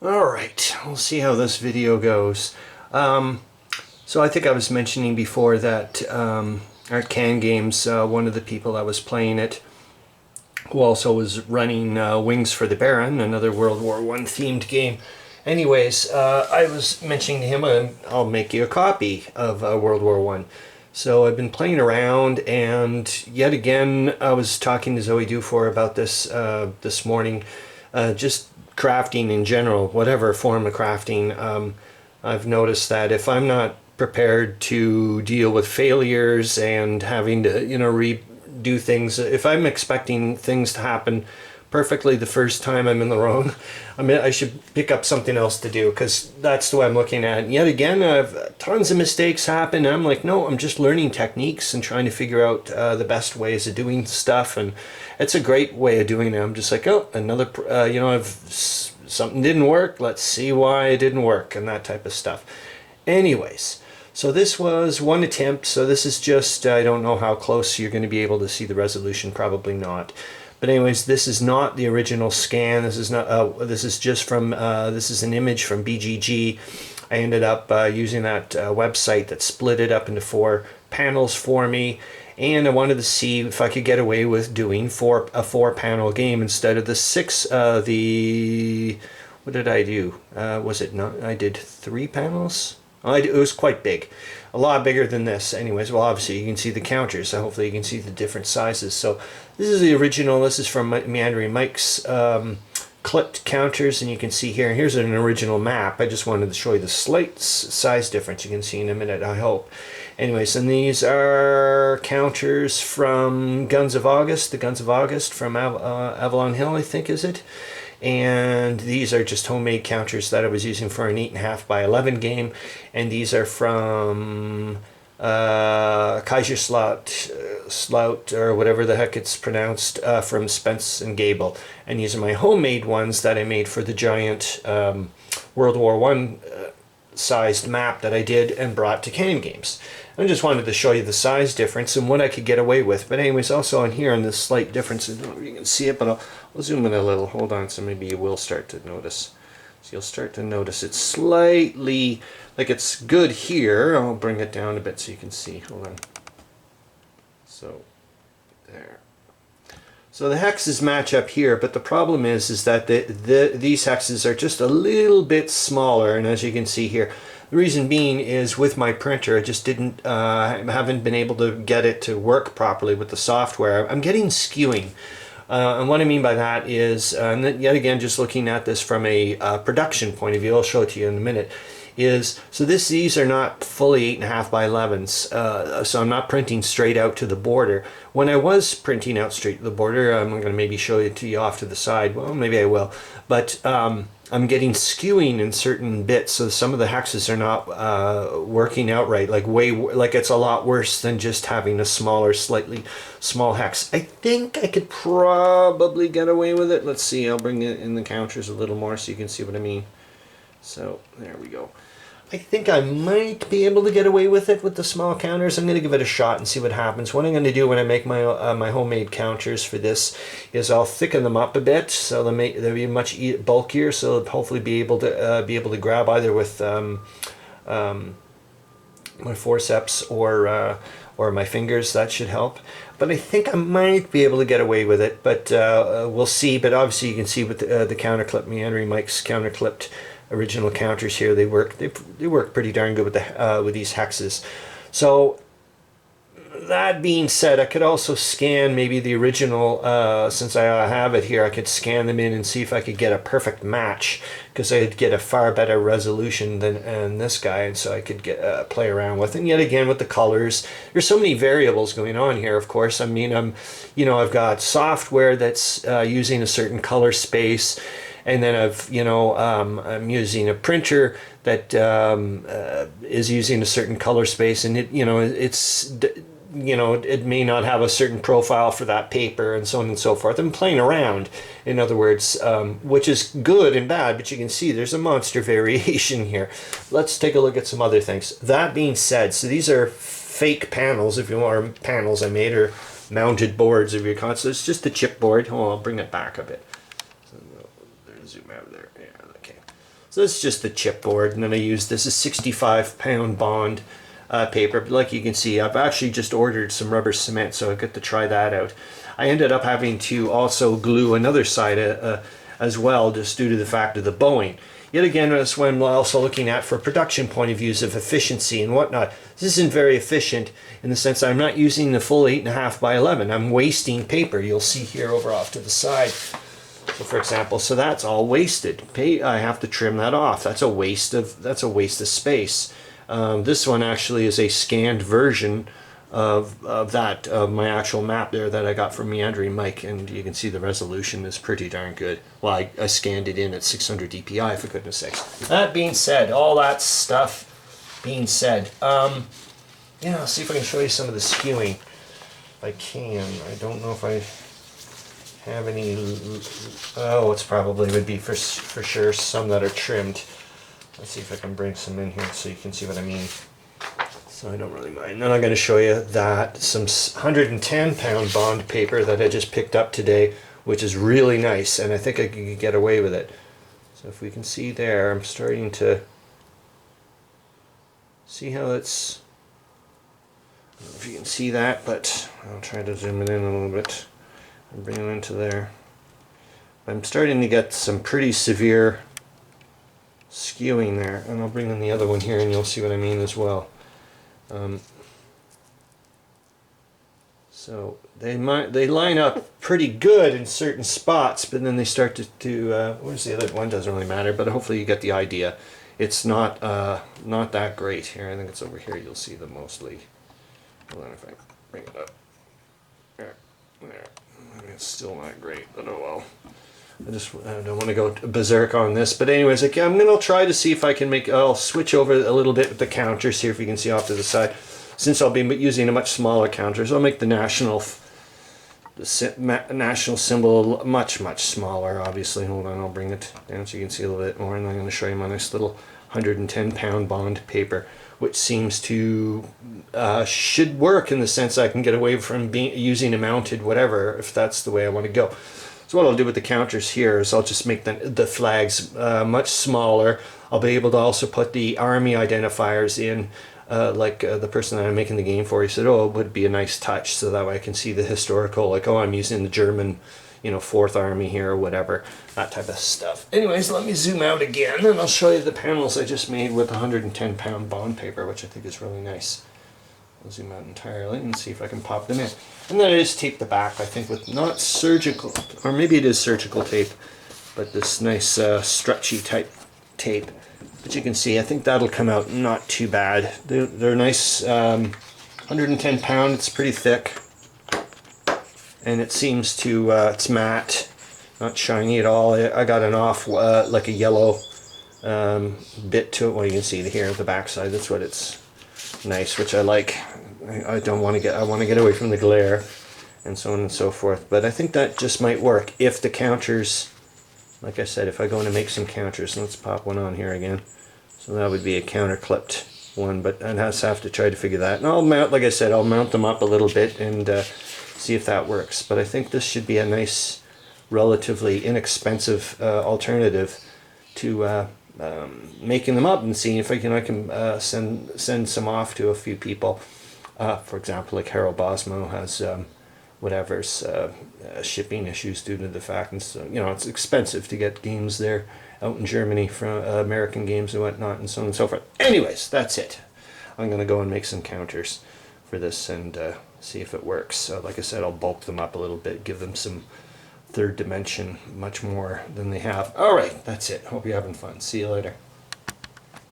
Alright, we'll see how this video goes. So I think I was mentioning before that at Can Games, one of the people I was playing it, who also was running Wings for the Baron, another World War I themed game. Anyways, I was mentioning to him, I'll make you a copy of World War I. So I've been playing around, and yet again, I was talking to Zoe Dufour about this this morning, just crafting in general, whatever form of crafting. I've noticed that if I'm not prepared to deal with failures and having to, redo things, if I'm expecting things to happen perfectly the first time I'm in the wrong, I should pick up something else to do, because that's the way I'm looking at it. And yet again, I've tons of mistakes happen, and I'm like, no, I'm just learning techniques and trying to figure out the best ways of doing stuff, and it's a great way of doing it. I'm just like, oh, another, something didn't work, let's see why it didn't work, and that type of stuff. Anyways, so this was one attempt, so this is just, I don't know how close you're going to be able to see the resolution, probably not. But anyways, this is not the original scan. This is not. This is just from. This is an image from BGG. I ended up using that website that split it up into 4 panels for me, and I wanted to see if I could get away with doing a 4-panel game instead of the 6. What did I do? Was it not? I did 3 panels. It was quite big, a lot bigger than this. Anyways, well, obviously you can see the counters, so hopefully you can see the different sizes. So this is the original. This is from Meandering Mike's clipped counters, and you can see here. And here's an original map. I just wanted to show you the slight size difference. You can see in a minute, I hope. Anyways, and these are counters from Guns of August. The Guns of August from Avalon Hill, I think, is it? And these are just homemade counters that I was using for an 8.5 by 11 game, and these are from Kaiserslaut, or whatever the heck it's pronounced, from Spence and Gable. And these are my homemade ones that I made for the giant World War I sized map that I did and brought to Can Games. I just wanted to show you the size difference and what I could get away with. But anyways, also on here, on this slight difference, I don't know if you can see it, but I'll zoom in a little. Hold on, so maybe you will start to notice. So you'll start to notice it's slightly, like it's good here. I'll bring it down a bit so you can see. Hold on. So, there. So the hexes match up here, but the problem is that these hexes are just a little bit smaller, and as you can see here, the reason being is with my printer, I just haven't been able to get it to work properly with the software. I'm getting skewing. And what I mean by that is, yet again, just looking at this from a production point of view, I'll show it to you in a minute, so these are not fully 8.5 by 11s, so I'm not printing straight out to the border. When I was printing out straight to the border, I'm going to maybe show it to you off to the side. Well, maybe I will. But I'm getting skewing in certain bits, so some of the hexes are not working out right. Like it's a lot worse than just having a slightly small hex. I think I could probably get away with it. Let's see. I'll bring it in the counters a little more so you can see what I mean. So there we go. I think I might be able to get away with it with the small counters. I'm going to give it a shot and see what happens. What I'm going to do when I make my my homemade counters for this is I'll thicken them up a bit, so they'll be much bulkier. So I'll hopefully be able to grab either with my forceps or my fingers. That should help. But I think I might be able to get away with it. But we'll see. But obviously you can see with the counter clip, Meandering Mike's counter clipped original counters here, they work pretty darn good with these hexes. So that being said, I could also scan maybe the original, since I have it here, I could scan them in and see if I could get a perfect match, because I'd get a far better resolution than this guy, and so I could play around with. And yet again, with the colors, there's so many variables going on here. Of course, I mean, I've got software that's using a certain color space. And then I'm using a printer that is using a certain color space, and it may not have a certain profile for that paper, and so on and so forth. I'm playing around, in other words, which is good and bad, but you can see there's a monster variation here. Let's take a look at some other things. That being said, so these are fake panels, if you want, or panels I made, or mounted boards of your console. It's just the chipboard. Oh, I'll bring it back a bit. Zoom out there. Yeah, okay. So this is just the chipboard, and then I use this is 65-pound bond paper. But like you can see, I've actually just ordered some rubber cement, so I get to try that out. I ended up having to also glue another side as well, just due to the fact of the bowing. Yet again, that's what I'm also looking at for production point of views of efficiency and whatnot. This isn't very efficient in the sense I'm not using the full 8.5 by 11. I'm wasting paper. You'll see here over off to the side. So for example, so that's all wasted. I have to trim that off. That's a waste of space. This one actually is a scanned version of my actual map there that I got from Meandering Mike, and you can see the resolution is pretty darn good. Well, I scanned it in at 600 DPI, for goodness sakes. That being said, all that stuff being said, yeah, I'll see if I can show you some of the skewing. If I can. I don't know if I have any. Oh, it's probably would be for sure some that are trimmed. Let's see if I can bring some in here so you can see what I mean. So I don't really mind. Then I'm going to show you that some 110-pound bond paper that I just picked up today, which is really nice, and I think I could get away with it. So if we can see there, I'm starting to see how it's. I don't know if you can see that, but I'll try to zoom it in a little bit and bring it into there. I'm starting to get some pretty severe skewing there, and I'll bring in the other one here and you'll see what I mean as well. So they line up pretty good in certain spots, but then they start to where's the other one? Doesn't really matter, but hopefully you get the idea. It's not that great here. I think it's over here. You'll see them mostly. Hold on if I bring it up. There. I mean, it's still not great, but oh well. I don't want to go berserk on this, but anyways, I'm going to try to see if I can I'll switch over a little bit with the counters here, if you can see off to the side. Since I'll be using a much smaller counter, so I'll make the national symbol much smaller, obviously. Hold on, I'll bring it down so you can see a little bit more, and I'm going to show you my nice little 110-pound bond paper, which seems to should work in the sense I can get away from using a mounted whatever, if that's the way I want to go. So what I'll do with the counters here is I'll just make the flags much smaller. I'll be able to also put the army identifiers in, like the person that I'm making the game for, he said, oh, it would be a nice touch, so that way I can see the historical, like, oh, I'm using the German, 4th Army here or whatever, that type of stuff. Anyways, let me zoom out again and I'll show you the panels I just made with 110-pound bond paper, which I think is really nice. I'll zoom out entirely and see if I can pop them in. And then I just tape the back, I think, with not surgical, or maybe it is surgical tape, but this nice stretchy type tape. But you can see, I think that'll come out not too bad. They're nice, 110 pound, it's pretty thick. And it seems to, it's matte, not shiny at all. I got an off, like a yellow bit to it. Well, you can see here at the back side, that's what it's nice, which I like. I want to get away from the glare and so on and so forth. But I think that just might work if the counters, like I said, if I go in to make some counters. Let's pop one on here again. So that would be a counter clipped one, but I'd have to try to figure that. And I'll mount, like I said, I'll mount them up a little bit and see if that works. But I think this should be a nice, relatively inexpensive alternative to making them up and seeing if I can send some off to a few people. For example, like Harold Bosmo has whatever's shipping issues due to the fact, and so it's expensive to get games there out in Germany from American games and whatnot, and so on and so forth. Anyways, that's it. I'm gonna go and make some counters for this and see if it works. So like I said, I'll bulk them up a little bit, give them some third dimension, much more than they have. All right, that's it. Hope you're having fun. See you later.